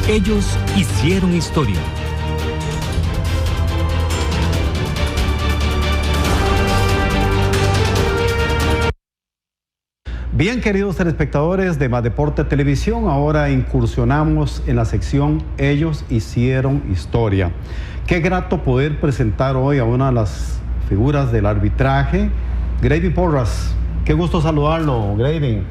Ellos hicieron historia. Bien, queridos telespectadores de Más Deporte Televisión, ahora incursionamos en la sección Ellos hicieron historia. Qué grato poder presentar hoy a una de las figuras del arbitraje, Gravy Porras. Qué gusto saludarlo, Gravy.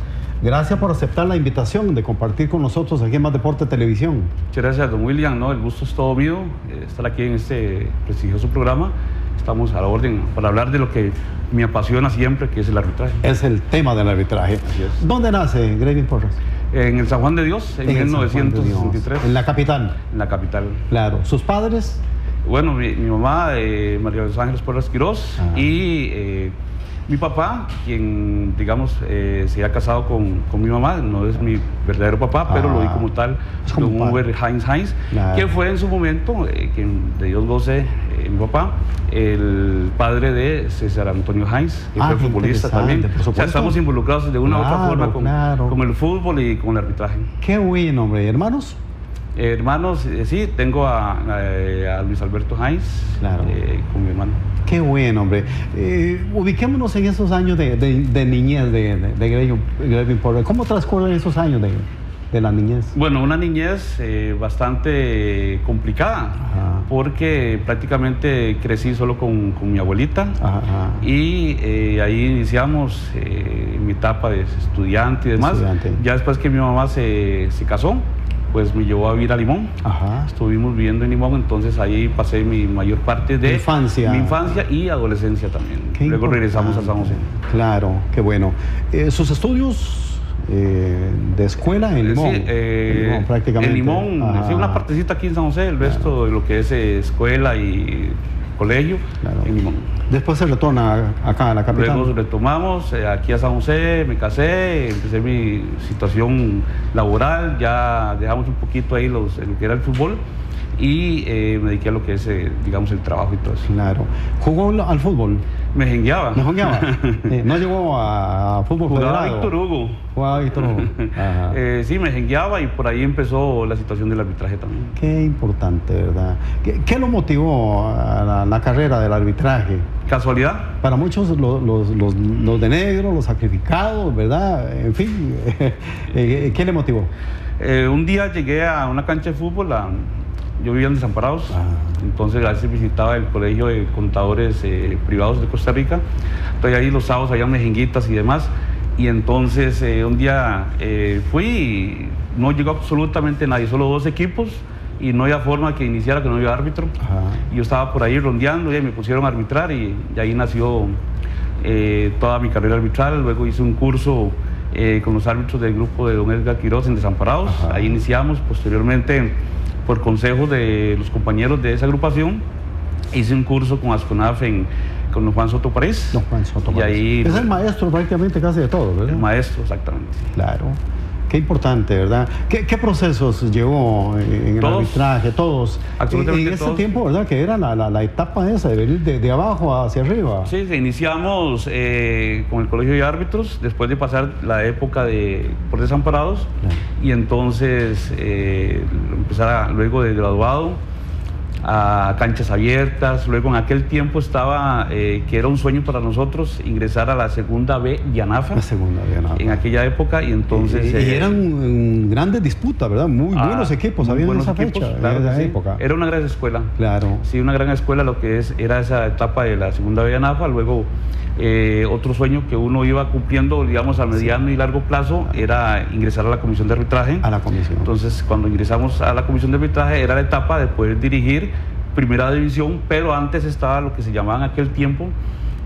Gracias por aceptar la invitación de compartir con nosotros aquí en Más Deporte Televisión. Muchas gracias, don William. No, el gusto es todo mío estar aquí en este prestigioso programa. Estamos a la orden para hablar de lo que me apasiona siempre, que es el arbitraje. Es el tema del arbitraje. Así es. ¿Dónde nace Gravy Porras? En el San Juan de Dios, en 1963. En la capital. En la capital. Claro. ¿Sus padres? Bueno, mi mamá, María de los Ángeles Porras Quirós, y mi papá, quien, digamos, se ha casado con mi mamá, no es mi verdadero papá, pero lo vi como tal, don Hubert Heinz, claro, que fue en su momento, quien de Dios goce, mi papá, el padre de César Antonio Heinz, que fue futbolista también. O sea, estamos involucrados de una u otra forma con el fútbol y con el arbitraje. Qué bueno, hombre. ¿Hermanos? Hermanos, sí, tengo a Luis Alberto Heinz, claro, con mi hermano. Qué bueno, hombre. Ubiquémonos en esos años de niñez de Gravy Porras. ¿Cómo transcurren esos años de la niñez? Bueno, una niñez bastante complicada, porque prácticamente crecí solo con mi abuelita, y ahí iniciamos mi etapa de estudiante y demás. Ya después que mi mamá se casó, pues me llevó a vivir a Limón. Estuvimos viviendo en Limón, entonces ahí pasé mi mayor parte de mi infancia y adolescencia también. Luego regresamos a San José. Claro, qué bueno. ¿Sus estudios de escuela en Limón? Sí, en Limón, prácticamente. En Limón, sí, una partecita aquí en San José, el resto de lo que es escuela y colegio, en Limón. Después se retorna acá a la capital. Luego retomamos aquí a San José, me casé, empecé mi situación laboral, ya dejamos un poquito ahí lo que era el fútbol y me dediqué a lo que es, digamos, el trabajo y todo eso. Claro. ¿Jugó al fútbol? Me jengueaba. ¿Me jengueaba? ¿No llegó a fútbol federado? Jugaba Víctor Hugo. Jugaba Víctor Hugo. Sí, me jengueaba y por ahí empezó la situación del arbitraje también. Qué importante, ¿verdad? ¿Qué lo motivó a la carrera del arbitraje? ¿Casualidad? Para muchos los de negro, los sacrificados, ¿verdad? En fin, ¿qué le motivó? Un día llegué a una cancha de fútbol, yo vivía en Desamparados, entonces a veces visitaba el colegio de contadores privados de Costa Rica, entonces ahí los sábados había mejenguitas y demás, y entonces un día fui y no llegó absolutamente nadie, solo 2 equipos, y no había forma que iniciara, que no había árbitro. Y yo estaba por ahí rondeando y me pusieron a arbitrar y ahí nació toda mi carrera arbitral. Luego hice un curso con los árbitros del grupo de don Edgar Quirós en Desamparados. Ahí iniciamos. Posteriormente, por consejo de los compañeros de esa agrupación, hice un curso con Asconaf con don Juan Soto París. Don Juan Soto París. Ahí, es el maestro prácticamente casi de todo, ¿verdad? El maestro, exactamente. Claro. Qué importante, ¿verdad? ¿Qué procesos llevó en el arbitraje? Todos. Absolutamente en ese todos. Tiempo, ¿verdad? Que era la etapa esa de venir de abajo hacia arriba. Sí, iniciamos con el colegio de árbitros, después de pasar la época por Desamparados, y entonces empezar luego de graduado a canchas abiertas. Luego en aquel tiempo estaba, que era un sueño para nosotros, ingresar a la segunda B de ANAFA. La segunda B de ANAFA. En aquella época, y entonces... y eran grandes disputas, ¿verdad? Muy buenos equipos había en esa fecha, claro, en esa sí. época. Era una gran escuela. Claro. Sí, una gran escuela, lo que era esa etapa de la segunda B de ANAFA. Luego otro sueño que uno iba cumpliendo, digamos, a mediano y largo plazo, era ingresar a la comisión de arbitraje. A la comisión. Entonces, cuando ingresamos a la comisión de arbitraje, era la etapa de poder dirigir primera división, pero antes estaba lo que se llamaba en aquel tiempo,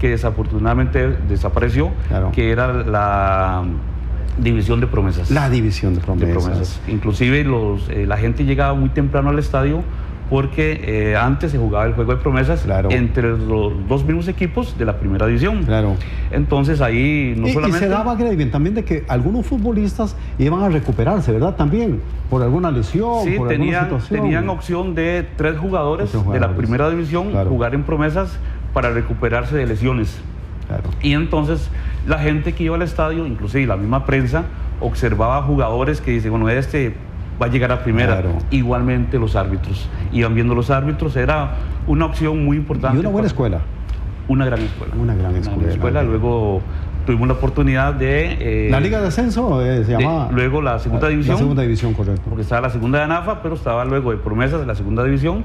que desafortunadamente desapareció, que era la división de promesas. La división de promesas. Inclusive la gente llegaba muy temprano al estadio porque antes se jugaba el juego de promesas entre los 2 mismos equipos de la primera división. Entonces ahí no solamente... Y se daba, Gravy, también de que algunos futbolistas iban a recuperarse, ¿verdad? También, por alguna lesión, sí, por alguna situación. tenían opción de 3 jugadores de la primera división jugar en promesas para recuperarse de lesiones. Y entonces la gente que iba al estadio, inclusive la misma prensa, observaba jugadores que dicen, bueno, va a llegar a primera. Claro. Igualmente los árbitros. Iban viendo los árbitros, era una opción muy importante. Y una buena escuela. Una gran escuela. Una gran escuela. Luego tuvimos la oportunidad de... ¿La Liga de Ascenso se llamaba? Luego la segunda división. La segunda división, correcto. Porque estaba la segunda de ANAFA, pero estaba luego de Promesas de la segunda división.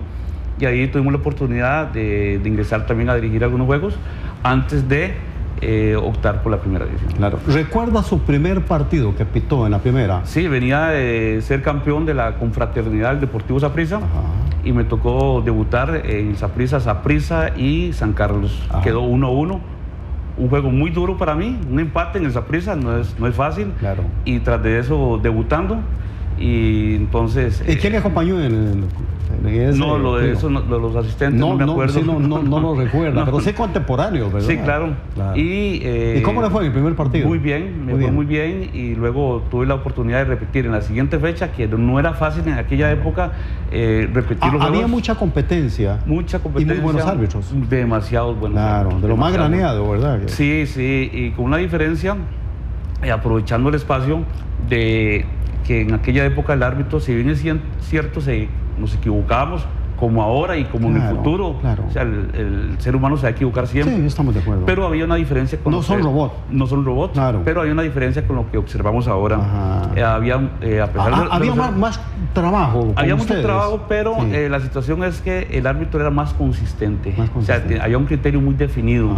Y ahí tuvimos la oportunidad de ingresar también a dirigir algunos juegos antes de optar por la primera división. Claro. ¿Recuerda su primer partido que pitó en la primera? Sí, venía de ser campeón de la confraternidad del Deportivo Saprissa y me tocó debutar en Saprissa y San Carlos. Ajá. Quedó 1-1. Un juego muy duro para mí, un empate en el Saprissa no es fácil. Claro. Y tras de eso debutando. Y entonces... ¿Y quién le acompañó en ese no, lo de eso, lo de los asistentes, no me acuerdo. Sí, no lo recuerda, No. pero sí contemporáneos, ¿verdad? Sí, claro. Claro. ¿Y cómo le fue en el primer partido? Muy bien, me fue muy bien, y luego tuve la oportunidad de repetir en la siguiente fecha, que no era fácil en aquella época repetir los Había juegos. mucha competencia. Mucha competencia. Y muy buenos árbitros. Demasiados buenos árbitros. Claro, de lo más graneado, ¿verdad? Sí, y con una diferencia, aprovechando el espacio de que en aquella época el árbitro, si bien es cierto, nos equivocábamos, como ahora y como en el futuro. Claro. O sea, el ser humano se va a equivocar siempre. Sí, estamos de acuerdo. Pero había una diferencia con... No son robots. No son robots, claro. Pero había una diferencia con lo que observamos ahora. Había, a pesar de, había más trabajo. Había mucho ustedes. trabajo, pero sí. La situación es que el árbitro era más consistente. O sea, había un criterio muy definido.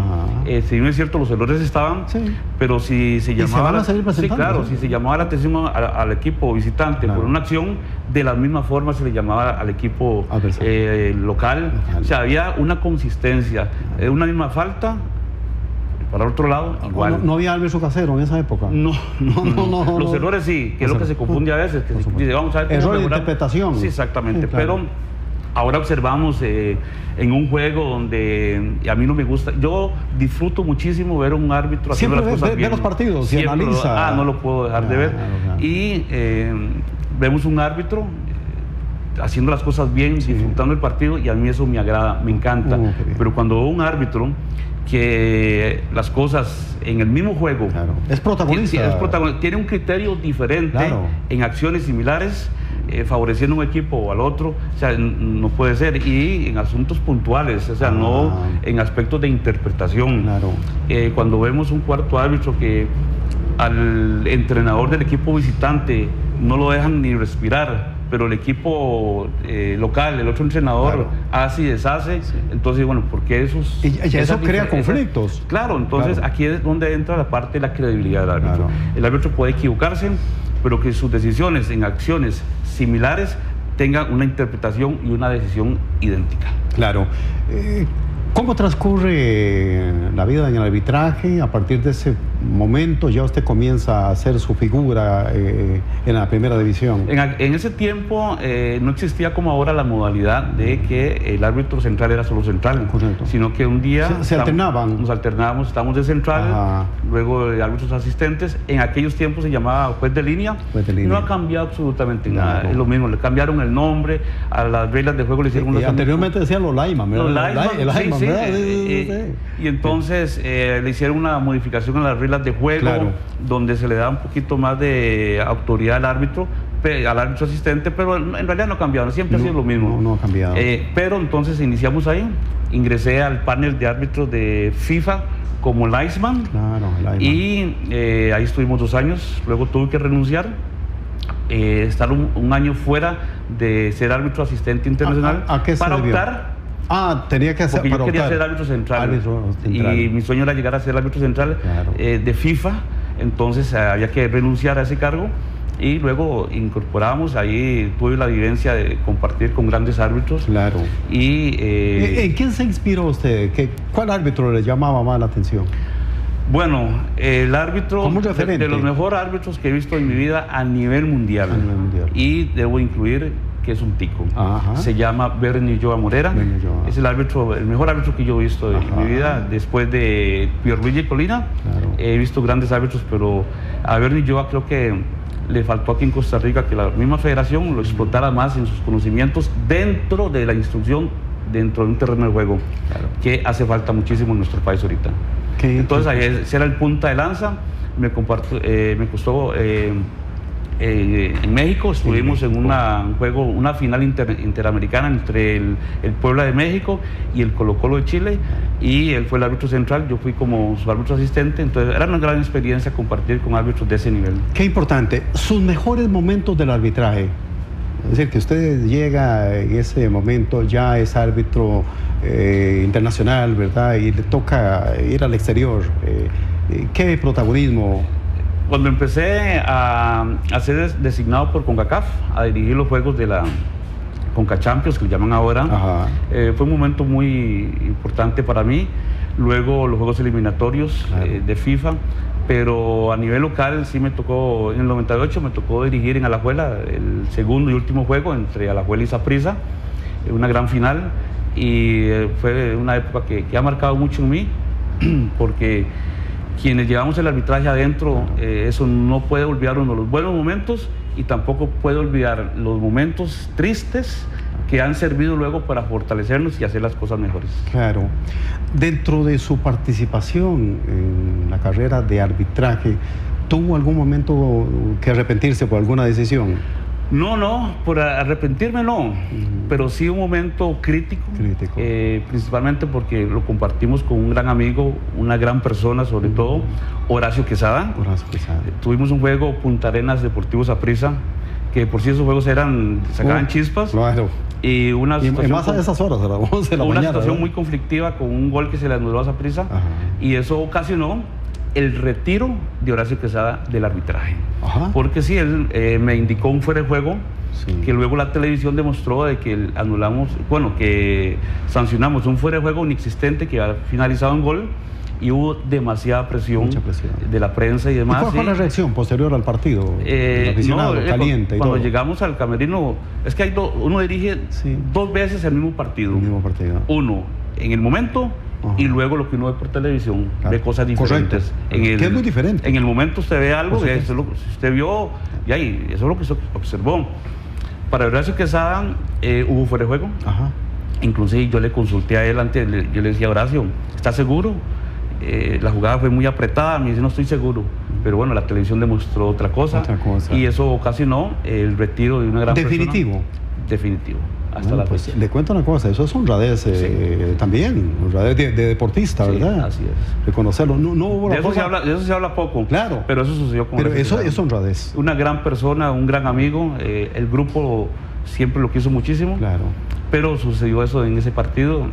Si bien es cierto, los errores estaban, sí. Pero si se llamaba... ¿Y se van a seguir presentando? Sí, claro. Si se llamaba la atención al equipo visitante por una acción, de la misma forma se le llamaba al equipo local. O sea, había una consistencia, una misma falta, para el otro lado, igual. ¿No había árbitro casero en esa época? No. Los errores sí, que es lo que se confunde a veces, que se dice, vamos a ver error de interpretación. Sí, exactamente, claro. Pero ahora observamos en un juego donde a mí no me gusta, yo disfruto muchísimo ver un árbitro haciendo las cosas bien. Ve los partidos, siempre y analiza. no lo puedo dejar de ver. Claro. Y vemos un árbitro haciendo las cosas bien, disfrutando el partido, y a mí eso me agrada, me encanta. Pero cuando veo un árbitro que las cosas en el mismo juego es protagonista, tiene un criterio diferente en acciones similares, favoreciendo un equipo o al otro, o sea, no puede ser, y en asuntos puntuales, o sea, no en aspectos de interpretación. Cuando vemos un cuarto árbitro que al entrenador del equipo visitante no lo dejan ni respirar, pero el equipo local, el otro entrenador hace y deshace, entonces, bueno, porque esos... Y eso crea conflictos. Claro, entonces aquí es donde entra la parte de la credibilidad del árbitro. El árbitro puede equivocarse, pero que sus decisiones en acciones similares tengan una interpretación y una decisión idéntica. Claro. ¿Cómo transcurre la vida en el arbitraje? A partir de ese momento ya usted comienza a hacer su figura en la primera división. En ese tiempo no existía como ahora la modalidad de que el árbitro central era solo central, sino que un día se alternaban. Nos alternábamos, estábamos de central, luego de árbitros asistentes. En aquellos tiempos se llamaba juez de línea. No ha cambiado absolutamente nada, es lo mismo, le cambiaron el nombre, a las reglas de juego le hicieron unas... Anteriormente decían los linemen, y entonces le hicieron una modificación en las reglas de juego, donde se le da un poquito más de autoridad al árbitro asistente, pero en realidad no ha cambiado, siempre ha sido lo mismo. No ha cambiado. Pero entonces iniciamos ahí, ingresé al panel de árbitros de FIFA como linesman, y ahí estuvimos 2 años, luego tuve que renunciar, estar un año fuera de ser árbitro asistente internacional para optar. Tenía que hacer. Porque yo quería ser árbitro central. Y mi sueño era llegar a ser árbitro central de FIFA. Entonces había que renunciar a ese cargo. Y luego incorporamos, ahí tuve la vivencia de compartir con grandes árbitros. ¿En quién se inspiró usted? ¿Cuál árbitro le llamaba más la atención? Bueno, el árbitro de los mejores árbitros que he visto en mi vida a nivel mundial. Y debo incluir que es un tico. Se llama Bernie Joa Morera. Es el mejor árbitro que yo he visto en mi vida, después de Pierluigi Colina. He visto grandes árbitros, pero a Bernie Joa creo que le faltó aquí en Costa Rica que la misma federación lo explotara más en sus conocimientos dentro de la instrucción, dentro de un terreno de juego, que hace falta muchísimo en nuestro país ahorita. Entonces, ese era el punta de lanza. Me costó en México. Estuvimos en una final interamericana entre el Puebla de México y el Colo-Colo de Chile, y él fue el árbitro central, yo fui como su árbitro asistente, entonces era una gran experiencia compartir con árbitros de ese nivel. Qué importante, sus mejores momentos del arbitraje. Es decir, que usted llega en ese momento, ya es árbitro internacional, ¿verdad? Y le toca ir al exterior. ¿Qué protagonismo? Cuando empecé a ser designado por CONCACAF, a dirigir los juegos de la CONCACHAMPIONS, que le llaman ahora, fue un momento muy importante para mí. Luego los juegos eliminatorios de FIFA, pero a nivel local sí me tocó, en el 98 me tocó dirigir en Alajuela el segundo y último juego entre Alajuela y Saprissa, una gran final, y fue una época que ha marcado mucho en mí, porque quienes llevamos el arbitraje adentro, eso no puede olvidar uno los buenos momentos y tampoco puede olvidar los momentos tristes que han servido luego para fortalecernos y hacer las cosas mejores. Claro. Dentro de su participación en la carrera de arbitraje, ¿tuvo algún momento que arrepentirse por alguna decisión? No, por arrepentirme no, pero sí un momento crítico. Principalmente porque lo compartimos con un gran amigo, una gran persona sobre todo, Horacio Quesada. Tuvimos un juego Punta Arenas Deportivo Saprissa, que por sí esos juegos sacaban chispas. Claro. Y una situación, más a esas horas, a las 11 de la mañana, situación muy conflictiva con un gol que se le anuló a Saprissa, y eso ocasionó el retiro de Horacio Quesada del arbitraje. Porque sí, él me indicó un fuera de juego, que luego la televisión demostró de que que sancionamos un fuera de juego inexistente que había finalizado en gol, y hubo demasiada presión, de la prensa y demás. ¿Y cuál fue la reacción posterior al partido? El aficionado, caliente cuando y todo. Llegamos al camerino, es que uno dirige dos veces el mismo partido. Uno en el momento y luego lo que uno ve por televisión, ve cosas diferentes. Que es muy diferente. En el momento usted ve algo, si usted vio, y ahí, eso es lo que se observó. Para Horacio Quesada hubo fuera de juego. Inclusive yo le consulté a él antes, yo le decía, Horacio, ¿estás seguro? La jugada fue muy apretada, me dice, no estoy seguro, pero bueno, la televisión demostró otra cosa. Y eso ocasionó el retiro de una gran persona. Definitivo, hasta la fecha. Le cuento una cosa, eso es honradez también, honradez de deportista, ¿verdad? Así es. Reconocerlo, no hubo de eso se habla poco, claro, pero eso sucedió con Pero eso es honradez. Una gran persona, un gran amigo, el grupo siempre lo quiso muchísimo, pero sucedió eso en ese partido.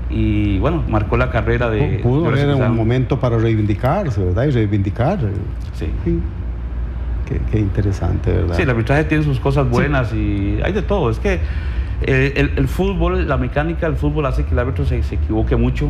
Y bueno, marcó la carrera de... Pudo haber un momento para reivindicarse, ¿verdad? Y reivindicar. Sí. Qué interesante, ¿verdad? Sí, el arbitraje tiene sus cosas buenas y hay de todo. Es que el fútbol, la mecánica del fútbol hace que el árbitro se equivoque mucho.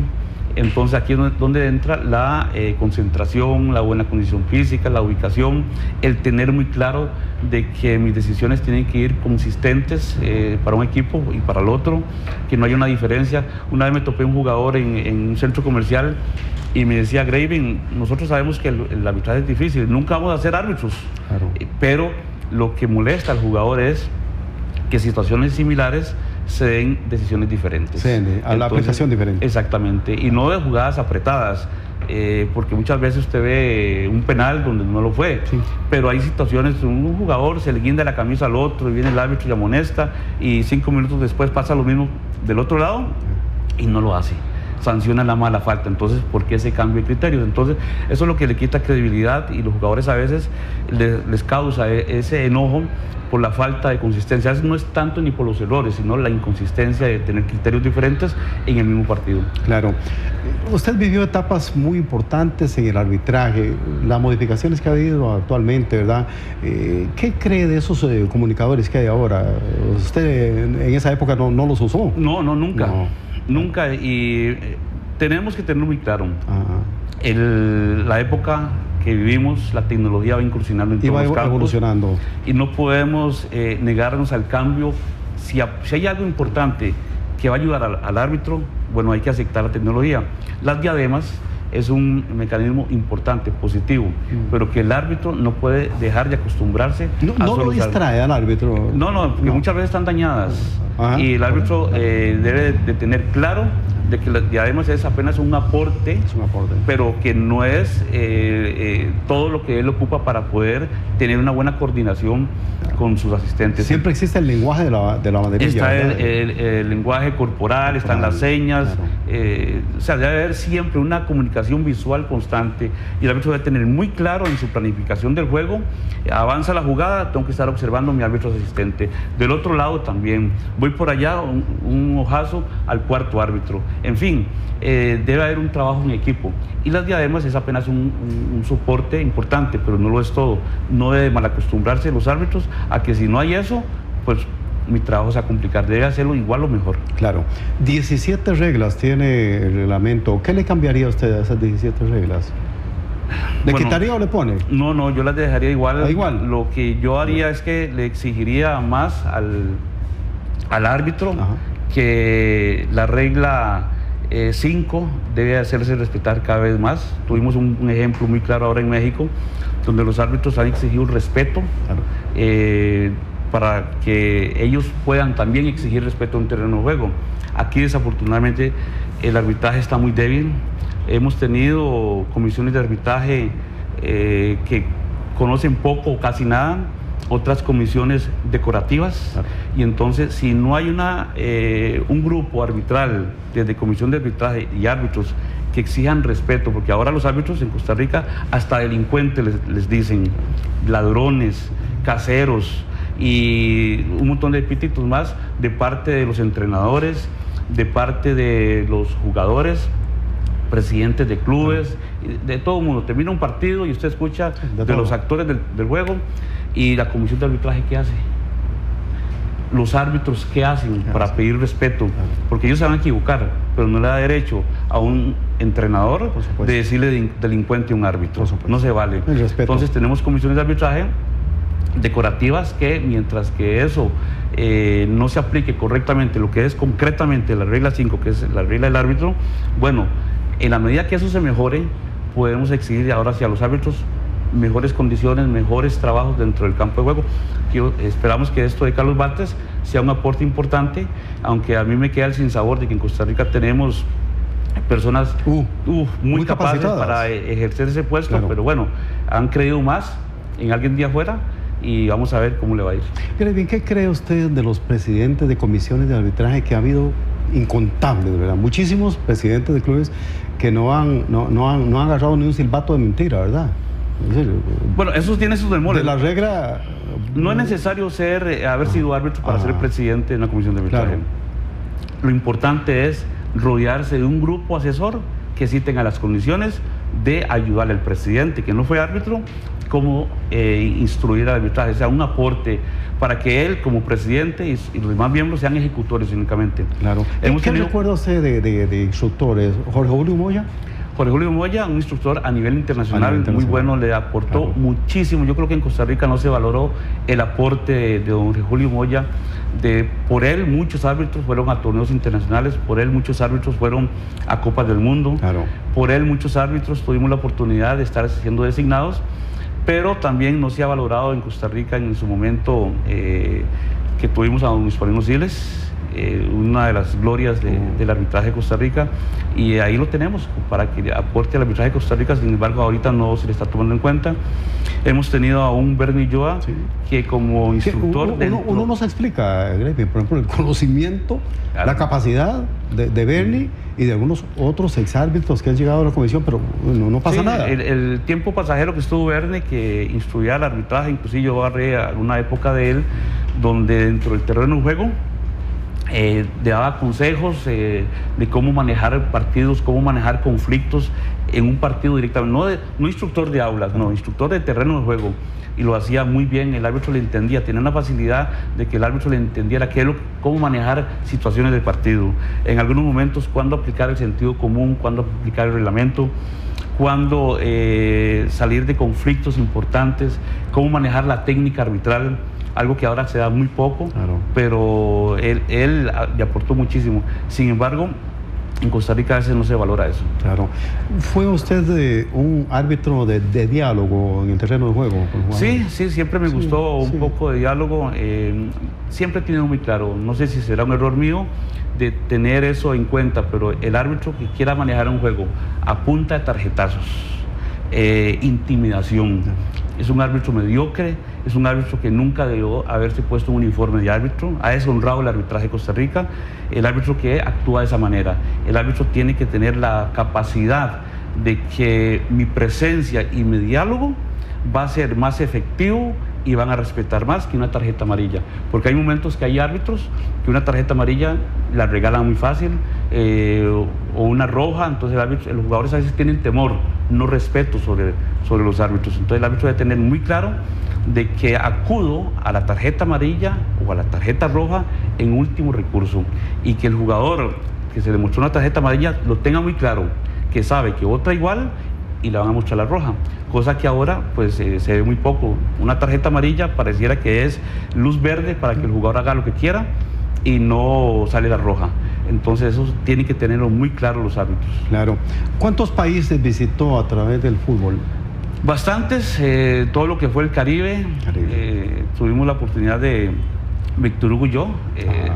Entonces aquí es donde entra la concentración, la buena condición física, la ubicación, el tener muy claro de que mis decisiones tienen que ir consistentes para un equipo y para el otro, que no haya una diferencia. Una vez me topé un jugador en un centro comercial y me decía, Graving, nosotros sabemos que el arbitraje es difícil, nunca vamos a ser árbitros, pero lo que molesta al jugador es que situaciones similares se den decisiones diferentes. A la aplicación diferente. Exactamente, y no de jugadas apretadas, porque muchas veces usted ve un penal donde no lo fue, pero hay situaciones, un jugador se le guinda la camisa al otro y viene el árbitro y amonesta, y 5 minutos después pasa lo mismo del otro lado y no lo hace. Sanciona la mala falta. Entonces, ¿por qué ese cambio de criterios? Entonces, eso es lo que le quita credibilidad, y los jugadores a veces les causa ese enojo por la falta de consistencia. No es tanto ni por los errores, sino la inconsistencia de tener criterios diferentes en el mismo partido. Claro. Usted vivió etapas muy importantes en el arbitraje, las modificaciones que ha habido actualmente, ¿verdad? ¿Qué cree de esos comunicadores que hay ahora? ¿Usted en esa época no los usó? No, nunca. Nunca, y tenemos que tenerlo muy claro. La época que vivimos, la tecnología va incursionando en todos los campos, evolucionando, y no podemos negarnos al cambio. Si hay algo importante que va a ayudar al árbitro, bueno, hay que aceptar la tecnología. Las diademas es un mecanismo importante, positivo, pero que el árbitro no puede dejar de acostumbrarse no lo distrae al árbitro. No, porque muchas veces están dañadas. Ajá. Y el árbitro debe de tener claro de que las diademas es apenas un aporte, pero que no es todo lo que él ocupa para poder tener una buena coordinación con sus asistentes. Siempre existe el lenguaje de la banderilla. Está el lenguaje corporal, están las señas, claro. O sea, debe haber siempre una comunicación visual constante y el árbitro debe tener muy claro en su planificación del juego, avanza la jugada, tengo que estar observando a mi árbitro asistente. Del otro lado también, voy por allá, un ojazo al cuarto árbitro. En fin, debe haber un trabajo en equipo y las diademas es apenas un soporte importante, pero no lo es todo. No debe malacostumbrarse los árbitros a que si no hay eso, pues mi trabajo se va a complicar. Debe hacerlo igual o mejor. Claro. 17 reglas tiene el reglamento. ¿Qué le cambiaría a usted a esas 17 reglas? ¿Le quitaría o le pone? No, yo las dejaría igual. Igual. Lo que yo haría es que le exigiría más al árbitro. Ajá. Que la regla 5 debe hacerse respetar cada vez más. Tuvimos un ejemplo muy claro ahora en México, donde los árbitros han exigido un respeto, claro. Para que ellos puedan también exigir respeto en un terreno de juego. Aquí desafortunadamente el arbitraje está muy débil. Hemos tenido comisiones de arbitraje que conocen poco o casi nada, otras comisiones decorativas, claro. Y entonces si no hay un grupo arbitral desde comisión de arbitraje y árbitros que exijan respeto, porque ahora los árbitros en Costa Rica hasta delincuentes les dicen, ladrones, caseros y un montón de epítetos más de parte de los entrenadores, de parte de los jugadores, presidentes de clubes, de todo el mundo. Termina un partido y usted escucha de los actores del juego. ¿Y la comisión de arbitraje qué hace? Los árbitros ¿qué hacen para pedir respeto? Porque ellos se van a equivocar, pero no le da derecho a un entrenador de decirle delincuente a un árbitro. No se vale. Entonces tenemos comisiones de arbitraje decorativas que mientras que eso no se aplique correctamente, lo que es concretamente la regla 5, que es la regla del árbitro, bueno, en la medida que eso se mejore, podemos exigir ahora hacia los árbitros mejores condiciones, mejores trabajos dentro del campo de juego. Esperamos que esto de Carlos Bartres sea un aporte importante, aunque a mí me queda el sinsabor de que en Costa Rica tenemos personas muy capaces para ejercer ese puesto, claro. Pero bueno, han creído más en alguien de afuera y vamos a ver cómo le va a ir. ¿Qué cree usted de los presidentes de comisiones de arbitraje que ha habido incontables, ¿verdad? Muchísimos presidentes de clubes que no han agarrado ni un silbato de mentira, ¿verdad? Bueno, eso tiene sus demores. De la regla... No es necesario haber sido árbitro para ser presidente de una comisión de arbitraje. Claro. Lo importante es rodearse de un grupo asesor que sí tenga las condiciones de ayudarle al presidente, que no fue árbitro, cómo instruir al arbitraje, o sea, un aporte para que él como presidente y los demás miembros sean ejecutores únicamente. Claro. ¿Qué recuerda usted de instructores? ¿Jorge Julio Moya? Jorge Julio Moya, un instructor a nivel internacional, muy bueno, le aportó muchísimo. Yo creo que en Costa Rica no se valoró el aporte de don Jorge Julio Moya. Por él muchos árbitros fueron a torneos internacionales, por él muchos árbitros fueron a Copas del Mundo, claro. Por él muchos árbitros tuvimos la oportunidad de estar siendo designados, pero también no se ha valorado en Costa Rica en su momento que tuvimos a don Hispanino Siles, una de las glorias del arbitraje de Costa Rica, y ahí lo tenemos para que aporte al arbitraje de Costa Rica. Sin embargo, ahorita no se le está tomando en cuenta. Hemos tenido a un Bernie Joa, sí, que como instructor... Uno nos explica, por ejemplo, el conocimiento, claro, la capacidad de Bernie y de algunos otros exárbitros que han llegado a la comisión, pero no pasa nada. El tiempo pasajero que estuvo Bernie, que instruía el arbitraje, inclusive yo agarré alguna época de él, donde dentro del terreno de juego le daba consejos de cómo manejar partidos, cómo manejar conflictos en un partido directamente, no instructor de aulas, no, instructor de terreno de juego, y lo hacía muy bien. El árbitro le entendía, tenía una facilidad de que el árbitro le entendiera cómo manejar situaciones de partido, en algunos momentos cuándo aplicar el sentido común, cuándo aplicar el reglamento, cuándo salir de conflictos importantes, cómo manejar la técnica arbitral, algo que ahora se da muy poco, claro, pero él le aportó muchísimo. Sin embargo, En Costa Rica a veces no se valora eso. Claro. ¿Fue usted un árbitro de diálogo en el terreno de juego? Sí, siempre me gustó un poco de diálogo. Siempre he tenido muy claro, no sé si será un error mío de tener eso en cuenta, pero el árbitro que quiera manejar un juego a punta de tarjetazos, intimidación, es un árbitro mediocre, es un árbitro que nunca debió haberse puesto un uniforme de árbitro, ha deshonrado el arbitraje de Costa Rica, el árbitro que actúa de esa manera. El árbitro tiene que tener la capacidad de que mi presencia y mi diálogo va a ser más efectivo y van a respetar más que una tarjeta amarilla, porque hay momentos que hay árbitros que una tarjeta amarilla la regalan muy fácil, o una roja, entonces los jugadores a veces tienen temor, no respeto sobre los árbitros. Entonces el árbitro debe tener muy claro de que acudo a la tarjeta amarilla o a la tarjeta roja en último recurso, y que el jugador que se le mostró una tarjeta amarilla lo tenga muy claro, que sabe que otra igual y le van a mostrar la roja, cosa que ahora pues se ve muy poco. Una tarjeta amarilla pareciera que es luz verde para que el jugador haga lo que quiera y no sale la roja. Entonces eso tienen que tenerlo muy claro los árbitros. Claro. ¿Cuántos países visitó a través del fútbol? Bastantes, todo lo que fue el Caribe. Tuvimos la oportunidad de Víctor Hugo y yo,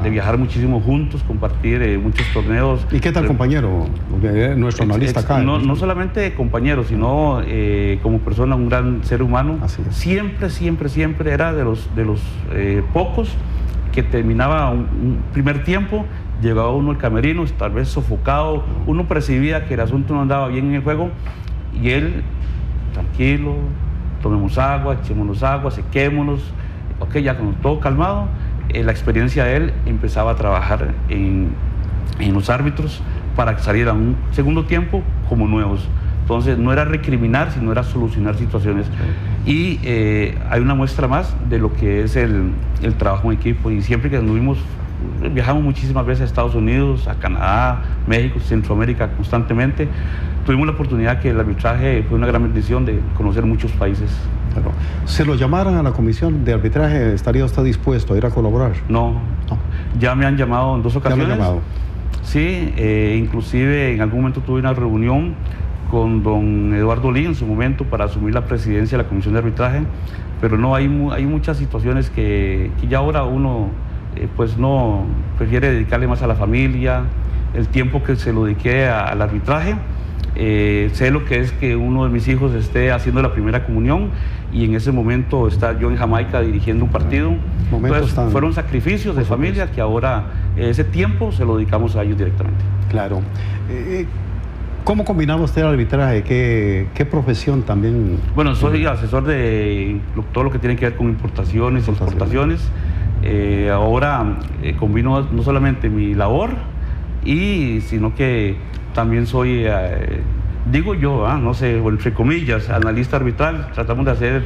de viajar muchísimo juntos, compartir muchos torneos. ¿Y qué tal, compañero? Nuestro analista acá. No solamente compañero, sino como persona, un gran ser humano. Siempre era de los pocos que terminaba un primer tiempo, llegaba uno al camerino, tal vez sofocado, uno percibía que el asunto no andaba bien en el juego, y él, tranquilo, tomemos agua, echémonos agua, sequémonos, ok, ya con todo calmado. La experiencia de él empezaba a trabajar en los árbitros para que salieran un segundo tiempo como nuevos. Entonces no era recriminar, sino era solucionar situaciones. Y hay una muestra más de lo que es el trabajo en equipo. Y siempre que anduvimos, viajamos muchísimas veces a Estados Unidos, a Canadá, México, Centroamérica constantemente. Tuvimos la oportunidad que el arbitraje fue una gran bendición de conocer muchos países. Claro. Si lo llamaran a la comisión de arbitraje, ¿estaría usted dispuesto a ir a colaborar? No. Ya me han llamado en 2 ocasiones. ¿Ya lo han llamado? Sí, inclusive en algún momento tuve una reunión con don Eduardo Lee en su momento para asumir la presidencia de la comisión de arbitraje, pero no, hay muchas situaciones que ya ahora uno pues no prefiere dedicarle más a la familia, el tiempo que se lo dediqué al arbitraje. Sé lo que es que uno de mis hijos esté haciendo la primera comunión y en ese momento está yo en Jamaica dirigiendo un partido. Entonces, fueron sacrificios de familia que ahora ese tiempo se lo dedicamos a ellos directamente. Claro. ¿Cómo combinaba usted el arbitraje? ¿Qué profesión también? Bueno, soy asesor de todo lo que tiene que ver con importaciones, exportaciones. Ahora combino no solamente mi labor, sino que también soy, digo yo, no sé, entre comillas, analista arbitral. Tratamos de hacer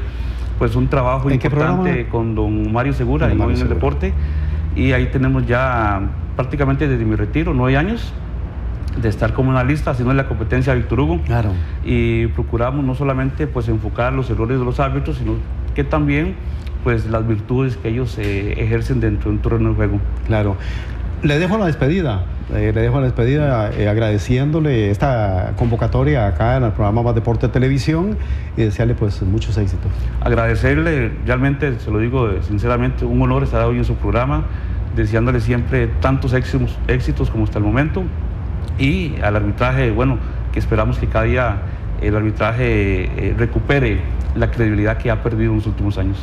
pues un trabajo importante con don Mario Segura, en el deporte, y ahí tenemos ya prácticamente desde mi retiro 9 años de estar como analista haciendo la competencia a Víctor Hugo. Claro. Y procuramos no solamente pues enfocar los errores de los árbitros, sino que también pues las virtudes que ellos ejercen dentro de un terreno de juego. Claro. Le dejo la despedida. Agradeciéndole esta convocatoria acá en el programa Más Deporte Televisión y desearle pues muchos éxitos. Agradecerle, realmente se lo digo sinceramente, un honor estar hoy en su programa, deseándole siempre tantos éxitos como hasta el momento, y al arbitraje, bueno, que esperamos que cada día el arbitraje recupere la credibilidad que ha perdido en los últimos años.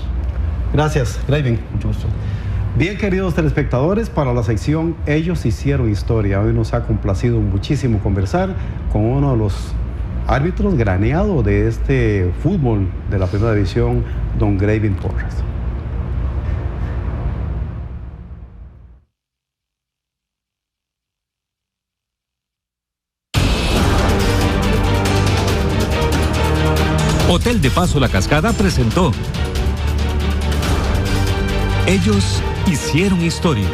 Gracias, Graving. Mucho gusto. Bien, queridos telespectadores, para la sección Ellos Hicieron Historia, hoy nos ha complacido muchísimo conversar con uno de los árbitros graneados de este fútbol de la primera división, don Graving Porras. Hotel de Paso La Cascada presentó Ellos Hicieron Historia.